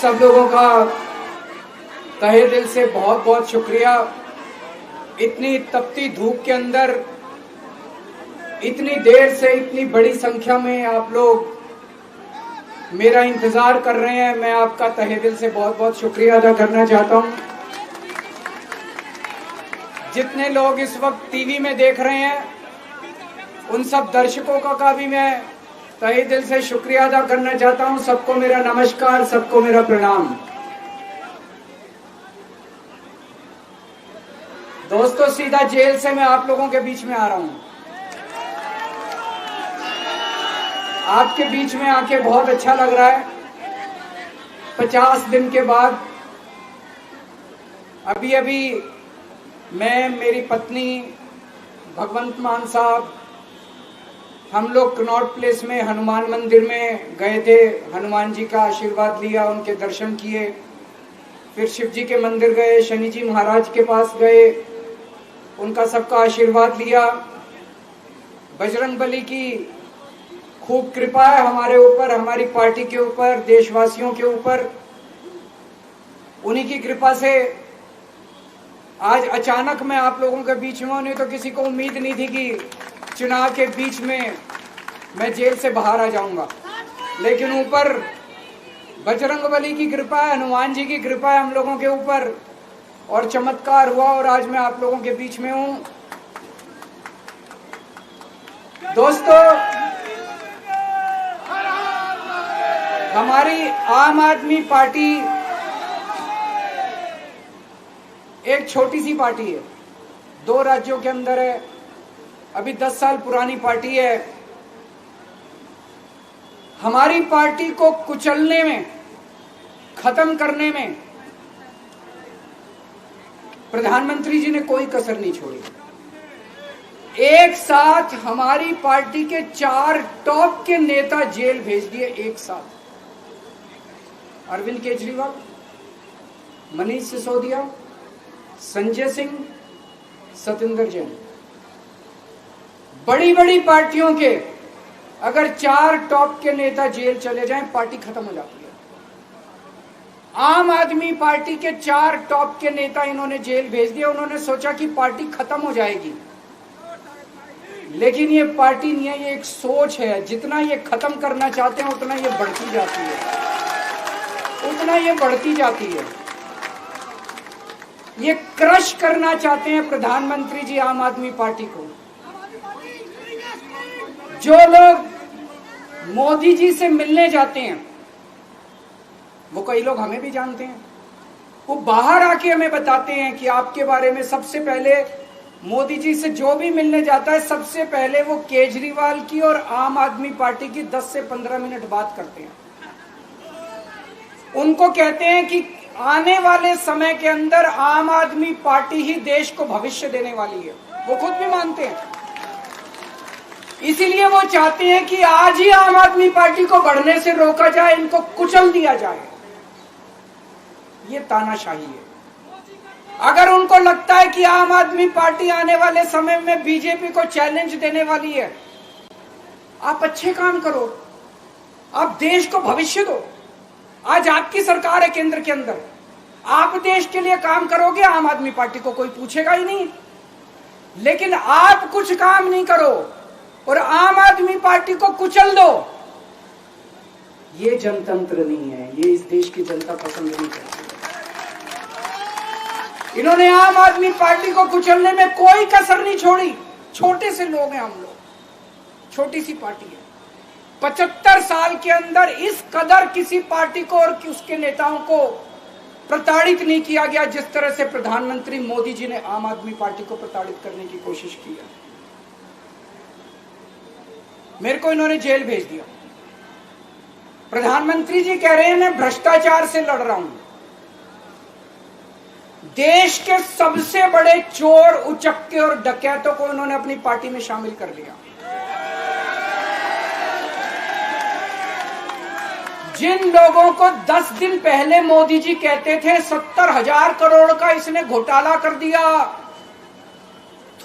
सब लोगों का तहे दिल से बहुत बहुत शुक्रिया। इतनी तपती धूप के अंदर इतनी देर से इतनी बड़ी संख्या में आप लोग मेरा इंतजार कर रहे हैं, मैं आपका तहे दिल से बहुत बहुत शुक्रिया अदा करना चाहता हूं। जितने लोग इस वक्त टीवी में देख रहे हैं उन सब दर्शकों का भी मैं तहे दिल से शुक्रिया अदा करना चाहता हूं। सबको मेरा नमस्कार, सबको मेरा प्रणाम। दोस्तों, सीधा जेल से मैं आप लोगों के बीच में आ रहा हूं। आपके बीच में आके बहुत अच्छा लग रहा है। 50 दिन के बाद अभी मैं, मेरी पत्नी भगवंत मान साहब, हम लोग कनॉट प्लेस में हनुमान मंदिर में गए थे। हनुमान जी का आशीर्वाद लिया, उनके दर्शन किए। फिर शिव जी के मंदिर गए, शनि जी महाराज के पास गए, उनका सबका आशीर्वाद लिया। बजरंग बली की खूब कृपा है हमारे ऊपर, हमारी पार्टी के ऊपर, देशवासियों के ऊपर। उन्हीं की कृपा से आज अचानक मैं आप लोगों के बीच में हूं। नहीं तो किसी को उम्मीद नहीं थी कि चुनाव के बीच में मैं जेल से बाहर आ जाऊंगा, लेकिन ऊपर बजरंग बली की कृपा है, हनुमान जी की कृपा है हम लोगों के ऊपर, और चमत्कार हुआ और आज मैं आप लोगों के बीच में हूं। दोस्तों, हमारी आम आदमी पार्टी एक छोटी सी पार्टी है, 2 राज्यों के अंदर है, अभी 10 साल पुरानी पार्टी है। हमारी पार्टी को कुचलने में, खत्म करने में प्रधानमंत्री जी ने कोई कसर नहीं छोड़ी। एक साथ हमारी पार्टी के 4 टॉप के नेता जेल भेज दिए एक साथ। अरविंद केजरीवाल, मनीष सिसोदिया, संजय सिंह, सतिंदर जैन। बड़ी बड़ी पार्टियों के अगर 4 टॉप के नेता जेल चले जाएं, पार्टी खत्म हो जाती है। आम आदमी पार्टी के 4 टॉप के नेता इन्होंने जेल भेज दिया। उन्होंने सोचा कि पार्टी खत्म हो जाएगी, लेकिन ये पार्टी नहीं है, ये एक सोच है। जितना ये खत्म करना चाहते हैं उतना ये बढ़ती जाती है, उतना ये बढ़ती जाती है। ये क्रश करना चाहते हैं प्रधानमंत्री जी आम आदमी पार्टी को। जो लोग मोदी जी से मिलने जाते हैं, वो कई लोग हमें भी जानते हैं, वो बाहर आके हमें बताते हैं कि आपके बारे में सबसे पहले मोदी जी से जो भी मिलने जाता है, सबसे पहले वो केजरीवाल की और आम आदमी पार्टी की 10 से 15 मिनट बात करते हैं। उनको कहते हैं कि आने वाले समय के अंदर आम आदमी पार्टी ही देश को भविष्य देने वाली है। वो खुद भी मानते हैं। इसीलिए वो चाहते हैं कि आज ही आम आदमी पार्टी को बढ़ने से रोका जाए, इनको कुचल दिया जाए। ये तानाशाही है। अगर उनको लगता है कि आम आदमी पार्टी आने वाले समय में बीजेपी को चैलेंज देने वाली है, आप अच्छे काम करो, आप देश को भविष्य दो। आज आपकी सरकार है केंद्र के अंदर, आप देश के लिए काम करोगे, आम आदमी पार्टी को कोई पूछेगा ही नहीं। लेकिन आप कुछ काम नहीं करो और आम आदमी पार्टी को कुचल दो, ये जनतंत्र नहीं है, ये इस देश की जनता पसंद नहीं करती। इन्होंने आम आदमी पार्टी को कुचलने में कोई कसर नहीं छोड़ी। छोटे से लोग हैं हम लोग, छोटी सी पार्टी है। 75 साल के अंदर इस कदर किसी पार्टी को और उसके नेताओं को प्रताड़ित नहीं किया गया जिस तरह से प्रधानमंत्री मोदी जी ने आम आदमी पार्टी को प्रताड़ित करने की कोशिश की है। मेरे को इन्होंने जेल भेज दिया। प्रधानमंत्री जी कह रहे हैं मैं भ्रष्टाचार से लड़ रहा हूं। देश के सबसे बड़े चोर, उचक्के और डकैतों को इन्होंने अपनी पार्टी में शामिल कर लिया। जिन लोगों को 10 दिन पहले मोदी जी कहते थे 70,000 करोड़ का इसने घोटाला कर दिया,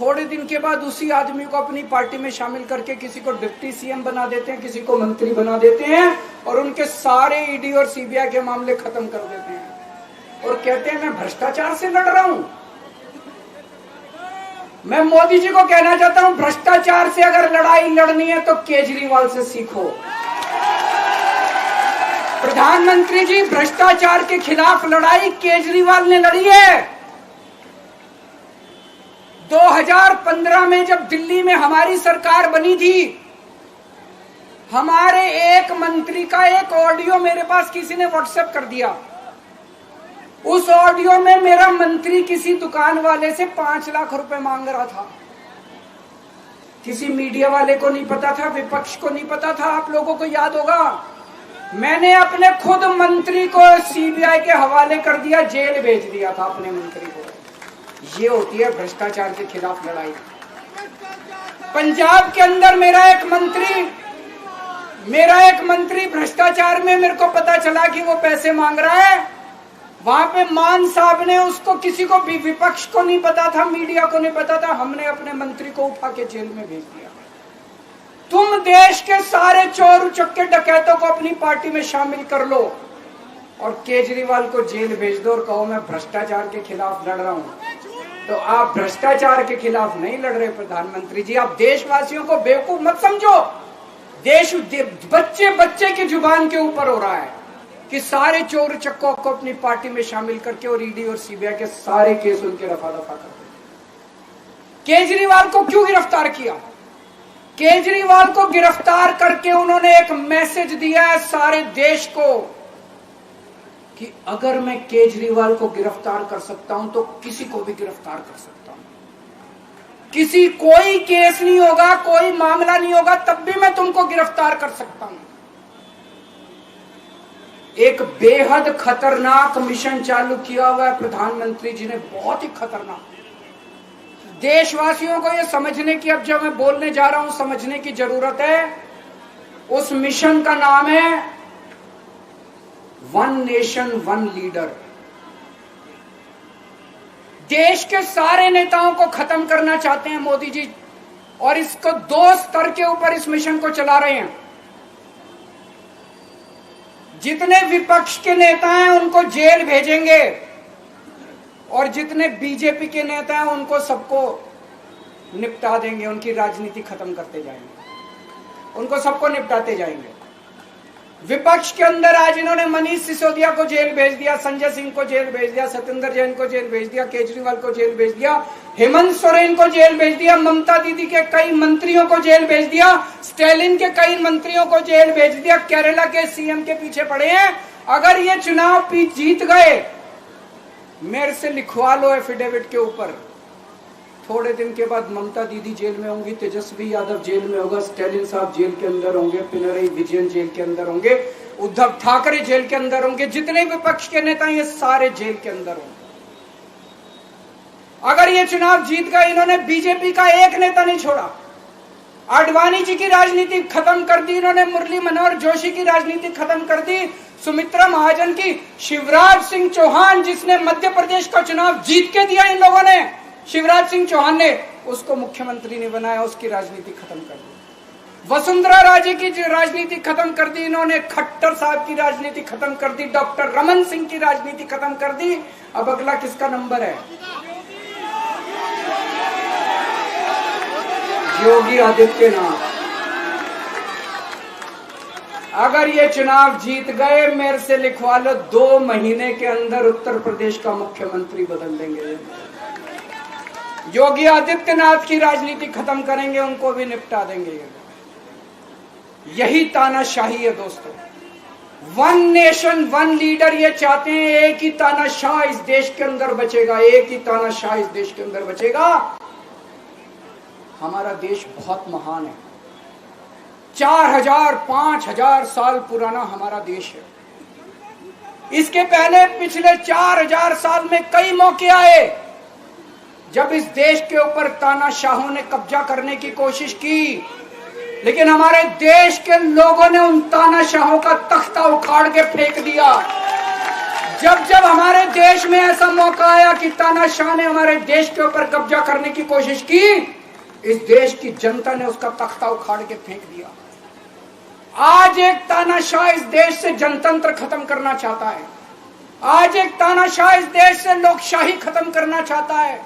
थोड़े दिन के बाद उसी आदमी को अपनी पार्टी में शामिल करके किसी को डिप्टी सीएम बना देते हैं, किसी को मंत्री बना देते हैं और उनके सारे ईडी और सीबीआई के मामले खत्म कर देते हैं और कहते हैं मैं भ्रष्टाचार से लड़ रहा हूं। मैं मोदी जी को कहना चाहता हूं, भ्रष्टाचार से अगर लड़ाई लड़नी है तो केजरीवाल से सीखो। प्रधानमंत्री जी, भ्रष्टाचार के खिलाफ लड़ाई केजरीवाल ने लड़ी है। 2015 में जब दिल्ली में हमारी सरकार बनी थी, हमारे एक मंत्री का एक ऑडियो मेरे पास किसी ने व्हाट्सएप कर दिया। उस ऑडियो में मेरा मंत्री किसी दुकान वाले से 5 लाख रुपए मांग रहा था। किसी मीडिया वाले को नहीं पता था, विपक्ष को नहीं पता था। आप लोगों को याद होगा, मैंने अपने खुद मंत्री को सीबीआई के हवाले कर दिया, जेल भेज दिया था अपने मंत्री को। ये होती है भ्रष्टाचार के खिलाफ लड़ाई। पंजाब के अंदर मेरा एक मंत्री भ्रष्टाचार में, मेरे को पता चला कि वो पैसे मांग रहा है। वहां पे मान साहब ने उसको, किसी को भी, विपक्ष को नहीं पता था, मीडिया को नहीं पता था, हमने अपने मंत्री को उठा के जेल में भेज दिया। तुम देश के सारे चोर उचक्के डकैतों को अपनी पार्टी में शामिल कर लो और केजरीवाल को जेल भेज दो और कहो मैं भ्रष्टाचार के खिलाफ लड़ रहा हूं। तो आप भ्रष्टाचार के खिलाफ नहीं लड़ रहे प्रधानमंत्री जी। आप देशवासियों को बेवकूफ मत समझो। देश बच्चे बच्चे की जुबान के ऊपर हो रहा है कि सारे चोर चक्कों को अपनी पार्टी में शामिल करके और ईडी और सीबीआई के सारे केस उनके रफा दफा कर दे। केजरीवाल को क्यों गिरफ्तार किया? केजरीवाल को गिरफ्तार करके उन्होंने एक मैसेज दिया है सारे देश को कि अगर मैं केजरीवाल को गिरफ्तार कर सकता हूं तो किसी को भी गिरफ्तार कर सकता हूं। कोई केस नहीं होगा, कोई मामला नहीं होगा, तब भी मैं तुमको गिरफ्तार कर सकता हूं। एक बेहद खतरनाक मिशन चालू किया हुआ है प्रधानमंत्री जी ने, बहुत ही खतरनाक। देशवासियों को यह समझने की, अब जब मैं बोलने जा रहा हूं, समझने की जरूरत है। उस मिशन का नाम है वन नेशन वन लीडर। देश के सारे नेताओं को खत्म करना चाहते हैं मोदी जी और इसको 2 स्तर के ऊपर इस मिशन को चला रहे हैं। जितने विपक्ष के नेता हैं उनको जेल भेजेंगे और जितने बीजेपी के नेता हैं उनको सबको निपटा देंगे, उनकी राजनीति खत्म करते जाएंगे, उनको सबको निपटाते जाएंगे। विपक्ष के अंदर आज इन्होंने मनीष सिसोदिया को जेल भेज दिया, संजय सिंह को जेल भेज दिया, सत्येंद्र जैन को जेल भेज दिया, केजरीवाल को जेल भेज दिया, हेमंत सोरेन को जेल भेज दिया, ममता दीदी के कई मंत्रियों को जेल भेज दिया, स्टालिन के कई मंत्रियों को जेल भेज दिया, केरला के सीएम के पीछे पड़े हैं। अगर ये चुनाव जीत गए, मेरे से लिखवा लो एफिडेविट के ऊपर, थोड़े दिन के बाद ममता दीदी जेल में होंगी, तेजस्वी यादव जेल में होगा, स्टालिन साहब जेल के अंदर होंगे, पिनरई विजयन जेल के अंदर होंगे, उद्धव ठाकरे जेल के अंदर होंगे, जितने विपक्ष के नेता ये सारे जेल के अंदर होंगे। अगर ये चुनाव जीत गए, इन्होंने बीजेपी का एक नेता नहीं छोड़ा। आडवाणी जी की राजनीति खत्म कर दी इन्होंने, मुरली मनोहर जोशी की राजनीति खत्म कर दी, सुमित्रा महाजन की, शिवराज सिंह चौहान जिसने मध्य प्रदेश का चुनाव जीत के दिया इन लोगों ने, शिवराज सिंह चौहान ने उसको मुख्यमंत्री नहीं बनाया, उसकी राजनीति खत्म कर दी। वसुंधरा राजे की राजनीति खत्म कर दी इन्होंने, खट्टर साहब की राजनीति खत्म कर दी, डॉक्टर रमन सिंह की राजनीति खत्म कर दी। अब अगला किसका नंबर है? योगी आदित्यनाथ। अगर ये चुनाव जीत गए, मेरे से लिखवा लो, 2 महीने के अंदर उत्तर प्रदेश का मुख्यमंत्री बदल देंगे। योगी आदित्यनाथ की राजनीति खत्म करेंगे, उनको भी निपटा देंगे। यही तानाशाही है दोस्तों। वन नेशन वन लीडर ये चाहते हैं, एक ही तानाशाह इस देश के अंदर बचेगा, एक ही तानाशाह इस देश के अंदर बचेगा। हमारा देश बहुत महान है, 4000 5000 साल पुराना हमारा देश है। इसके पहले पिछले 4000 साल में कई मौके आए जब इस देश के ऊपर तानाशाहों ने कब्जा करने की कोशिश की, लेकिन हमारे देश के लोगों ने उन तानाशाहों का तख्ता उखाड़ के फेंक दिया। जब जब हमारे देश में ऐसा मौका आया कि तानाशाह ने हमारे देश के ऊपर कब्जा करने की कोशिश की, इस देश की जनता ने उसका तख्ता उखाड़ के फेंक दिया। आज एक तानाशाह इस देश से जनतंत्र खत्म करना चाहता है। आज एक तानाशाह इस देश से लोकशाही खत्म करना चाहता है।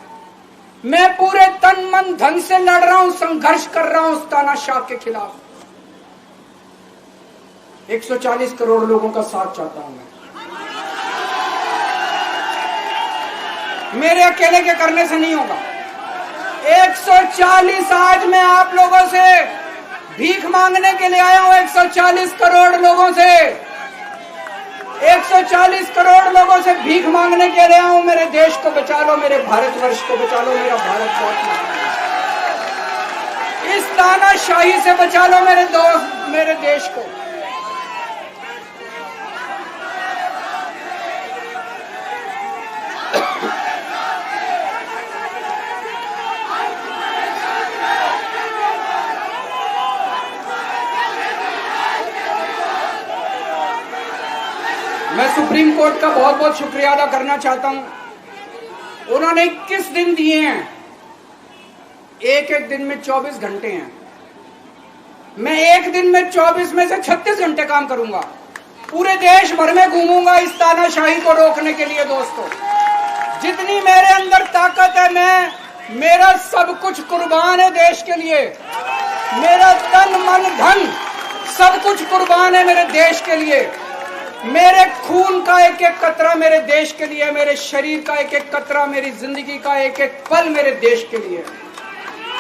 मैं पूरे तन मन धन से लड़ रहा हूं, संघर्ष कर रहा हूं उस तानाशाह के खिलाफ। 140 करोड़ लोगों का साथ चाहता हूं मैं। मेरे अकेले के करने से नहीं होगा। 140 आज मैं आप लोगों से भीख मांगने के लिए आया हूं। 140 करोड़ लोगों से, 140 करोड़ लोगों से भीख मांगने के लिए आया हूं। मेरे देश को बचा लो, मेरे भारतवर्ष को बचा लो, मेरा भारत बहुत महान है। इस तानाशाही से बचा लो मेरे दोस्त, मेरे देश को। मैं सुप्रीम कोर्ट का बहुत बहुत शुक्रिया अदा करना चाहता हूं। उन्होंने 21 दिन दिए हैं, एक एक दिन में 24 घंटे हैं। मैं एक दिन में 24 में से 36 घंटे काम करूंगा। पूरे देश भर में घूमूंगा इस तानाशाही को रोकने के लिए। दोस्तों, जितनी मेरे अंदर ताकत है, मेरा सब कुछ कुर्बान है देश के लिए। मेरा तन मन धन सब कुछ कुर्बान है मेरे देश के लिए। मेरे खून का एक एक कतरा मेरे देश के लिए, मेरे शरीर का एक एक कतरा, मेरी जिंदगी का एक एक पल मेरे देश के लिए।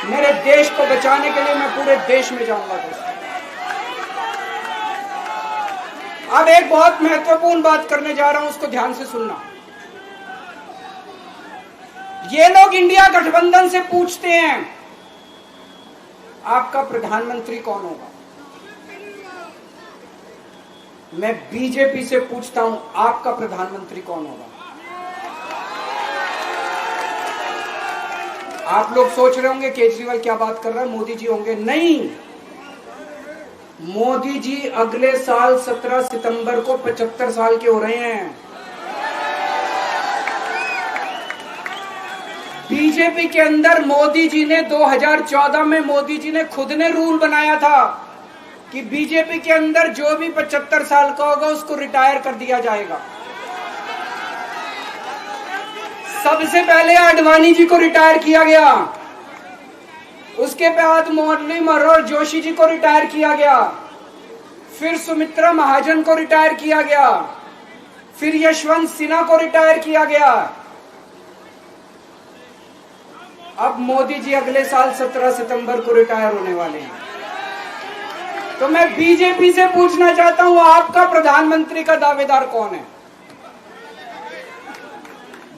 मेरे देश को बचाने के लिए मैं पूरे देश में जाऊंगा। दोस्तों, अब एक बहुत महत्वपूर्ण बात करने जा रहा हूं, उसको ध्यान से सुनना। ये लोग इंडिया गठबंधन से पूछते हैं आपका प्रधानमंत्री कौन होगा। मैं बीजेपी से पूछता हूं आपका प्रधानमंत्री कौन होगा। आप लोग सोच रहे होंगे केजरीवाल क्या बात कर रहा है, मोदी जी होंगे। नहीं, मोदी जी अगले साल 17 सितंबर को 75 साल के हो रहे हैं। बीजेपी के अंदर मोदी जी ने 2014 में मोदी जी ने खुद ने रूल बनाया था कि बीजेपी के अंदर जो भी 75 साल का होगा उसको रिटायर कर दिया जाएगा। सबसे पहले आडवाणी जी को रिटायर किया गया, उसके बाद मुरली मनोहर जोशी जी को रिटायर किया गया, फिर सुमित्रा महाजन को रिटायर किया गया, फिर यशवंत सिन्हा को रिटायर किया गया। अब मोदी जी अगले साल 17 सितंबर को रिटायर होने वाले हैं। तो मैं बीजेपी से पूछना चाहता हूं आपका प्रधानमंत्री का दावेदार कौन है।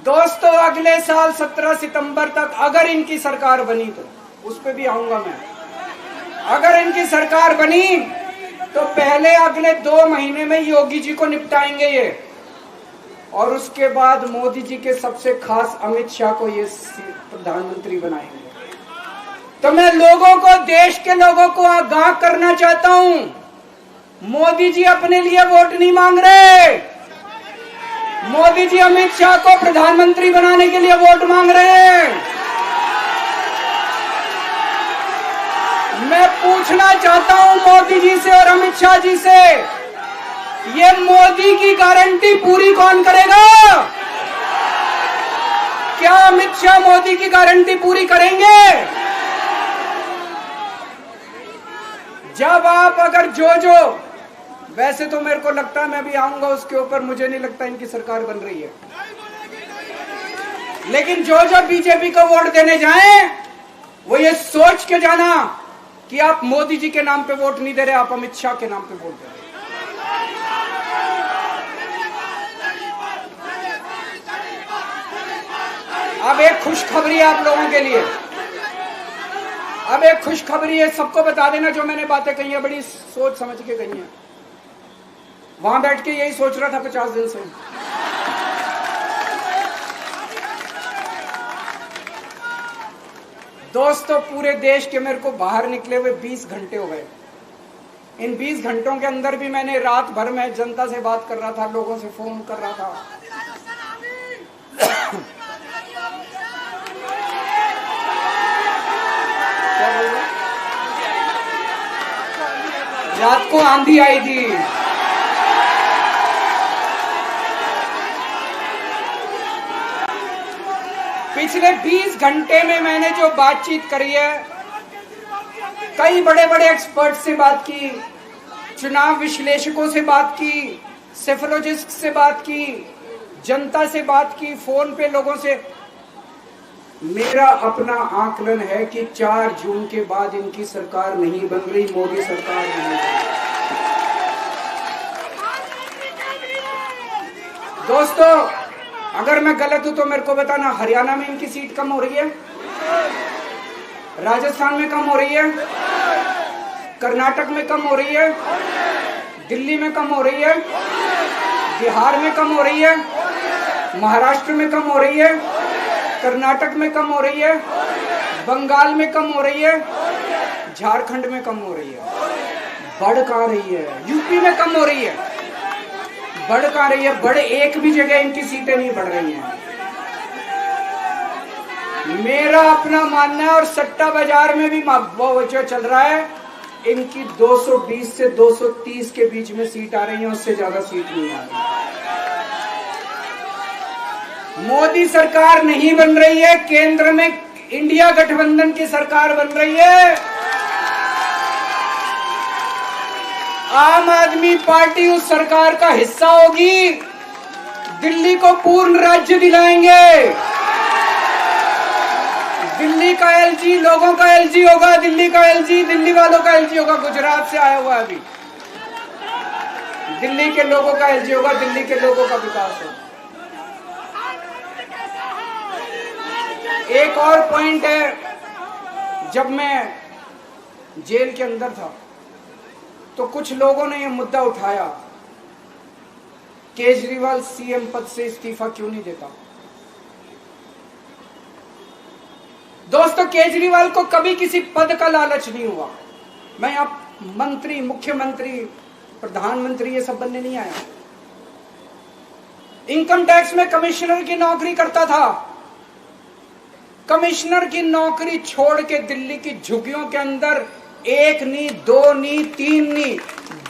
दोस्तों, अगले साल 17 सितंबर तक अगर इनकी सरकार बनी, तो उस पे भी आऊंगा मैं। अगर इनकी सरकार बनी तो पहले अगले 2 महीने में योगी जी को निपटाएंगे ये, और उसके बाद मोदी जी के सबसे खास अमित शाह को ये प्रधानमंत्री बनाएंगे। तो मैं लोगों को, देश के लोगों को आगाह करना चाहता हूं, मोदी जी अपने लिए वोट नहीं मांग रहे। मोदी जी अमित शाह को प्रधानमंत्री बनाने के लिए वोट मांग रहे हैं। मैं पूछना चाहता हूं मोदी जी से और अमित शाह जी से, ये मोदी की गारंटी पूरी कौन करेगा? क्या अमित शाह मोदी की गारंटी पूरी करेंगे? जब आप अगर जो वैसे तो मेरे को लगता है मैं भी आऊंगा उसके ऊपर, मुझे नहीं लगता इनकी सरकार बन रही है, लेकिन जो बीजेपी को वोट देने जाएं वो ये सोच के जाना कि आप मोदी जी के नाम पे वोट नहीं दे रहे, आप अमित शाह के नाम पे वोट दे रहे। अब एक खुशखबरी है आप लोगों के लिए, अब एक खुशखबरी है। सबको बता देना जो मैंने बातें कही है बड़ी सोच समझ के कही है। वहां बैठ के यही सोच रहा था 50 दिन से। दोस्तों, पूरे देश के मेरे को बाहर निकले हुए 20 घंटे हो गए। इन 20 घंटों के अंदर भी मैंने रात भर में जनता से बात कर रहा था, लोगों से फोन कर रहा था, रात को आंधी आई थी। पिछले 20 घंटे में मैंने जो बातचीत करी है, कई बड़े बड़े एक्सपर्ट से बात की, चुनाव विश्लेषकों से बात की, सेफोलॉजिस्ट से बात की, जनता से बात की, फोन पे लोगों से। मेरा अपना आकलन है कि 4 जून के बाद इनकी सरकार नहीं बन रही, मोदी सरकार नहीं बन रही। दोस्तों, अगर मैं गलत हूं तो मेरे को बताना। हरियाणा में इनकी सीट कम हो रही है, राजस्थान में कम हो रही है, कर्नाटक में कम हो रही है, दिल्ली में कम हो रही है, बिहार में कम हो रही है, महाराष्ट्र में कम हो रही है, कर्नाटक में कम हो रही है, बंगाल में कम हो रही है, झारखंड में कम हो रही है। बढ़ कहां रही है? यूपी में कम हो रही है, बढ़ कहां रही है? बड़े एक भी जगह इनकी सीटें नहीं बढ़ रही हैं। मेरा अपना मानना है, और सट्टा बाजार में भी वो जो चल रहा है, इनकी 220 से 230 के बीच में सीट आ रही है, उससे ज्यादा सीट नहीं आ रही। मोदी सरकार नहीं बन रही है, केंद्र में इंडिया गठबंधन की सरकार बन रही है। आम आदमी पार्टी उस सरकार का हिस्सा होगी। दिल्ली को पूर्ण राज्य दिलाएंगे। दिल्ली का एलजी लोगों का एलजी होगा, दिल्ली का एलजी दिल्ली वालों का एलजी होगा। गुजरात से आया हुआ अभी, दिल्ली के लोगों का एलजी होगा, दिल्ली के लोगों का विकास होगा। एक और पॉइंट है, जब मैं जेल के अंदर था तो कुछ लोगों ने यह मुद्दा उठाया, केजरीवाल सीएम पद से इस्तीफा क्यों नहीं देता। दोस्तों, केजरीवाल को कभी किसी पद का लालच नहीं हुआ। मैं अब मंत्री, मुख्यमंत्री, प्रधानमंत्री ये सब बनने नहीं आया। इनकम टैक्स में कमिश्नर की नौकरी करता था। कमिश्नर की नौकरी छोड़ के दिल्ली की झुग्गियों के अंदर 1 नहीं, 2 नहीं, 3 नहीं,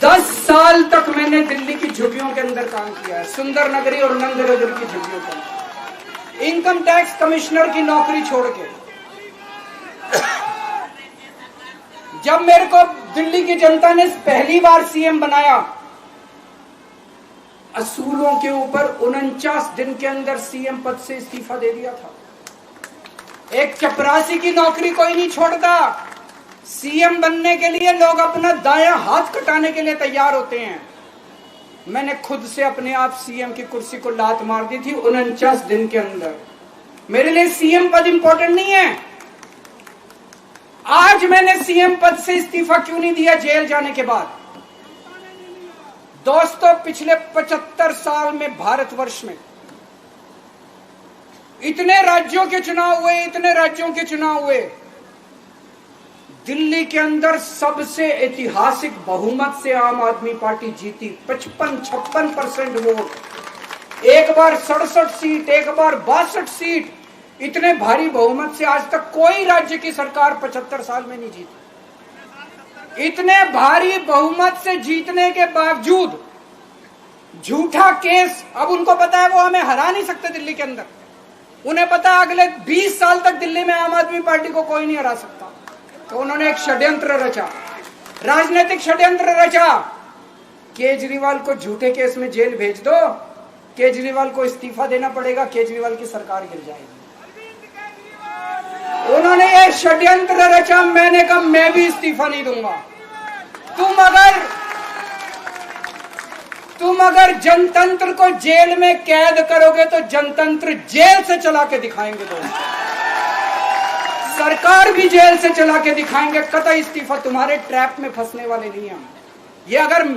10 साल तक मैंने दिल्ली की झुग्गियों के अंदर काम किया है, सुंदर नगरी और नंद नगरी की झुग्गियों के अंदर। इनकम टैक्स कमिश्नर की नौकरी छोड़ के जब मेरे को दिल्ली की जनता ने पहली बार सीएम बनाया, असूलों के ऊपर 49 दिन के अंदर सीएम पद से इस्तीफा दे दिया था। एक चपरासी की नौकरी कोई नहीं छोड़ता। सीएम बनने के लिए लोग अपना दायां हाथ कटाने के लिए तैयार होते हैं। मैंने खुद से अपने आप सीएम की कुर्सी को लात मार दी थी 49 दिन के अंदर। मेरे लिए सीएम पद इंपॉर्टेंट नहीं है। आज मैंने सीएम पद से इस्तीफा क्यों नहीं दिया जेल जाने के बाद? दोस्तों, पिछले 75 साल में भारतवर्ष में इतने राज्यों के चुनाव हुए, इतने राज्यों के चुनाव हुए, दिल्ली के अंदर सबसे ऐतिहासिक बहुमत से आम आदमी पार्टी जीती। 55-56% वोट, एक बार 67 सीट, एक बार 62 सीट। इतने भारी बहुमत से आज तक कोई राज्य की सरकार 75 साल में नहीं जीती। इतने भारी बहुमत से जीतने के बावजूद झूठा केस, अब उनको पता है वो हमें हरा नहीं सकते दिल्ली के अंदर। उन्हें पता है अगले 20 साल तक दिल्ली में आम आदमी पार्टी को कोई नहीं हरा सकता। तो उन्होंने एक षड्यंत्र रचा, राजनीतिक षड्यंत्र रचा। केजरीवाल को झूठे केस में जेल भेज दो, केजरीवाल को इस्तीफा देना पड़ेगा, केजरीवाल की सरकार गिर जाएगी। उन्होंने ये षड्यंत्र रचा। मैंने कहा मैं भी इस्तीफा नहीं दूंगा। तुम अगर जनतंत्र को जेल में कैद करोगे तो जनतंत्र जेल से चला के दिखाएंगे। दोस्तों, सरकार भी जेल से चला के दिखाएंगे। कतई इस्तीफा, तुम्हारे ट्रैप में फंसने वाले नहीं हम। ये अगर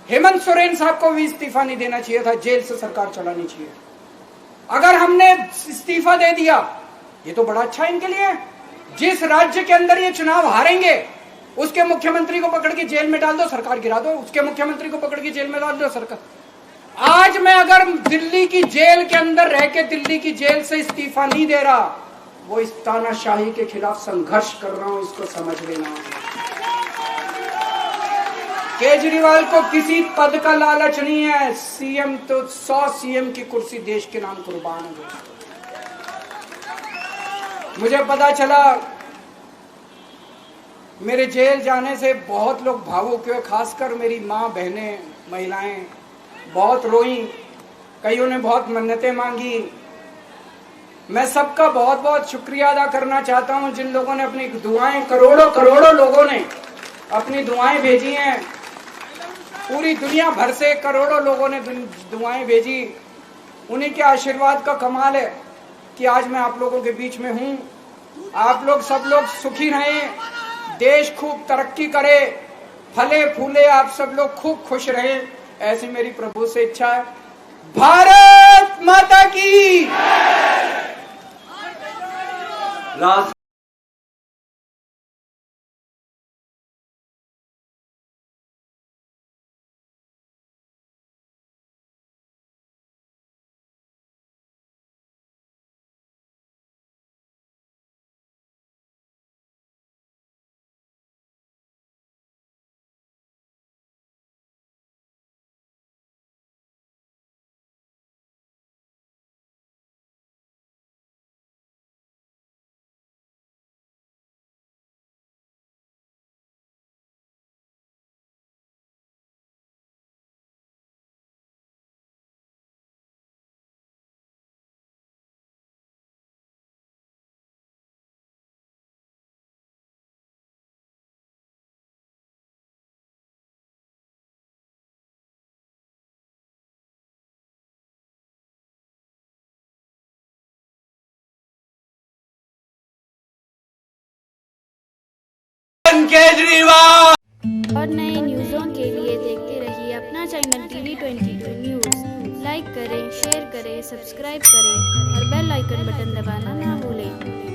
हेमंत सोरेन साहब को भी इस्तीफा नहीं देना चाहिए था, जेल से सरकार चलानी चाहिए। अगर हमने इस्तीफा दे दिया, ये तो बड़ा अच्छा इनके लिए। जिस राज्य के अंदर ये चुनाव हारेंगे उसके मुख्यमंत्री को पकड़ के जेल में डाल दो, सरकार गिरा दो। उसके मुख्यमंत्री को पकड़ के जेल में डाल दो, सरकार। आज मैं अगर दिल्ली की जेल के अंदर रह के दिल्ली की जेल से इस्तीफा नहीं दे रहा, वो इस तानाशाही के खिलाफ संघर्ष कर रहा हूं, इसको समझ लेना। केजरीवाल को किसी पद का लालच नहीं है। सीएम तो 100 सीएम की कुर्सी देश के नाम कुर्बान हो गई। मुझे पता चला, मेरे जेल जाने से बहुत लोग भावुक हुए, खासकर मेरी माँ, बहनें, महिलाएं बहुत रोई, कईयों ने बहुत मन्नतें मांगी। मैं सबका बहुत बहुत शुक्रिया अदा करना चाहता हूं, जिन लोगों ने अपनी दुआएं, करोड़ों करोड़ों लोगों ने अपनी दुआएं भेजी हैं। पूरी दुनिया भर से करोड़ों लोगों ने दुआएं भेजी। उन्हीं के आशीर्वाद का कमाल है कि आज मैं आप लोगों के बीच में हूं। आप लोग सब लोग सुखी रहें, देश खूब तरक्की करे, फले फूले, आप सब लोग खूब खुश रहें, ऐसी मेरी प्रभु से इच्छा है। भारत माता की। केजरीवाल और नए न्यूज़ों के लिए देखते रहिए अपना चैनल TV22 न्यूज़। लाइक करें, शेयर करें, सब्सक्राइब करें और बेल आइकन बटन दबाना ना भूलें।